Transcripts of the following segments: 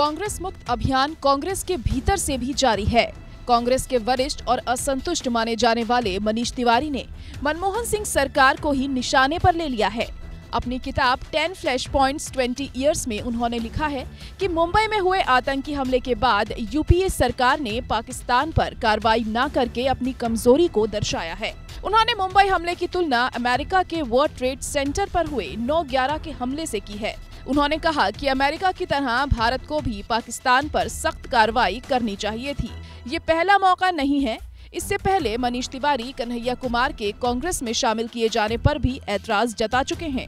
कांग्रेस मुक्त अभियान कांग्रेस के भीतर से भी जारी है। कांग्रेस के वरिष्ठ और असंतुष्ट माने जाने वाले मनीष तिवारी ने मनमोहन सिंह सरकार को ही निशाने पर ले लिया है। अपनी किताब 10 फ्लैश पॉइंट्स 20 इयर्स में उन्होंने लिखा है कि मुंबई में हुए आतंकी हमले के बाद यूपीए सरकार ने पाकिस्तान पर कार्रवाई न करके अपनी कमजोरी को दर्शाया है। उन्होंने मुंबई हमले की तुलना अमेरिका के वर्ल्ड ट्रेड सेंटर पर हुए 9/11 के हमले से की है। उन्होंने कहा कि अमेरिका की तरह भारत को भी पाकिस्तान पर सख्त कार्रवाई करनी चाहिए थी। ये पहला मौका नहीं है। इससे पहले मनीष तिवारी कन्हैया कुमार के कांग्रेस में शामिल किए जाने पर भी ऐतराज जता चुके हैं।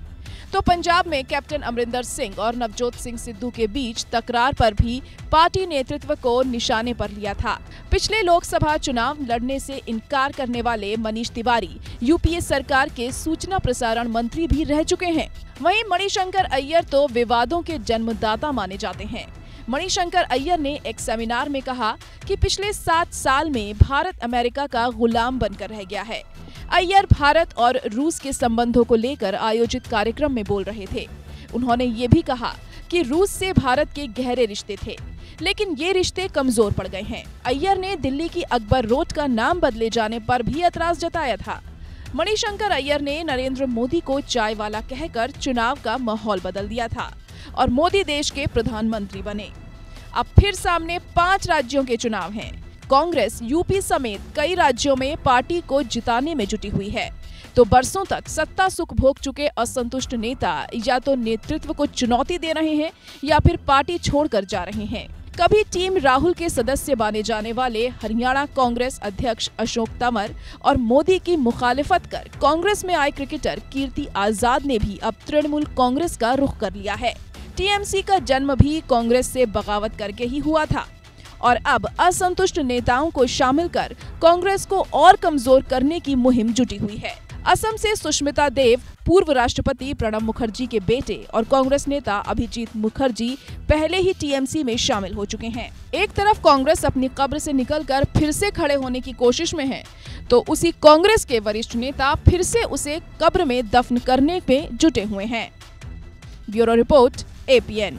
तो पंजाब में कैप्टन अमरिंदर सिंह और नवजोत सिंह सिद्धू के बीच तकरार पर भी पार्टी नेतृत्व को निशाने पर लिया था। पिछले लोकसभा चुनाव लड़ने से इनकार करने वाले मनीष तिवारी यूपीए सरकार के सूचना प्रसारण मंत्री भी रह चुके हैं। वहीं मणिशंकर अय्यर तो विवादों के जन्मदाता माने जाते हैं। मणिशंकर अय्यर ने एक सेमिनार में कहा कि पिछले 7 साल में भारत अमेरिका का गुलाम बनकर रह गया है। अय्यर भारत और रूस के संबंधों को लेकर आयोजित कार्यक्रम में बोल रहे थे। उन्होंने ये भी कहा कि रूस से भारत के गहरे रिश्ते थे, लेकिन ये रिश्ते कमजोर पड़ गए हैं। अय्यर ने दिल्ली की अकबर रोड का नाम बदले जाने पर भी ऐतराज जताया था। मणिशंकर अय्यर ने नरेंद्र मोदी को चाय वाला कहकर चुनाव का माहौल बदल दिया था और मोदी देश के प्रधानमंत्री बने। अब फिर सामने 5 राज्यों के चुनाव हैं। कांग्रेस यूपी समेत कई राज्यों में पार्टी को जिताने में जुटी हुई है। तो बरसों तक सत्ता सुख भोग चुके असंतुष्ट नेता या तो नेतृत्व को चुनौती दे रहे हैं या फिर पार्टी छोड़कर जा रहे हैं। कभी टीम राहुल के सदस्य माने जाने वाले हरियाणा कांग्रेस अध्यक्ष अशोक तंवर और मोदी की मुखालिफत कर कांग्रेस में आए क्रिकेटर कीर्ति आजाद ने भी अब तृणमूल कांग्रेस का रुख कर लिया है। टीएमसी का जन्म भी कांग्रेस से बगावत करके ही हुआ था और अब असंतुष्ट नेताओं को शामिल कर कांग्रेस को और कमजोर करने की मुहिम जुटी हुई है। असम से सुष्मिता देव, पूर्व राष्ट्रपति प्रणब मुखर्जी के बेटे और कांग्रेस नेता अभिजीत मुखर्जी पहले ही टीएमसी में शामिल हो चुके हैं। एक तरफ कांग्रेस अपनी कब्र से निकलकर फिर से खड़े होने की कोशिश में है, तो उसी कांग्रेस के वरिष्ठ नेता फिर से उसे कब्र में दफन करने में जुटे हुए हैं। Bureau report, APN।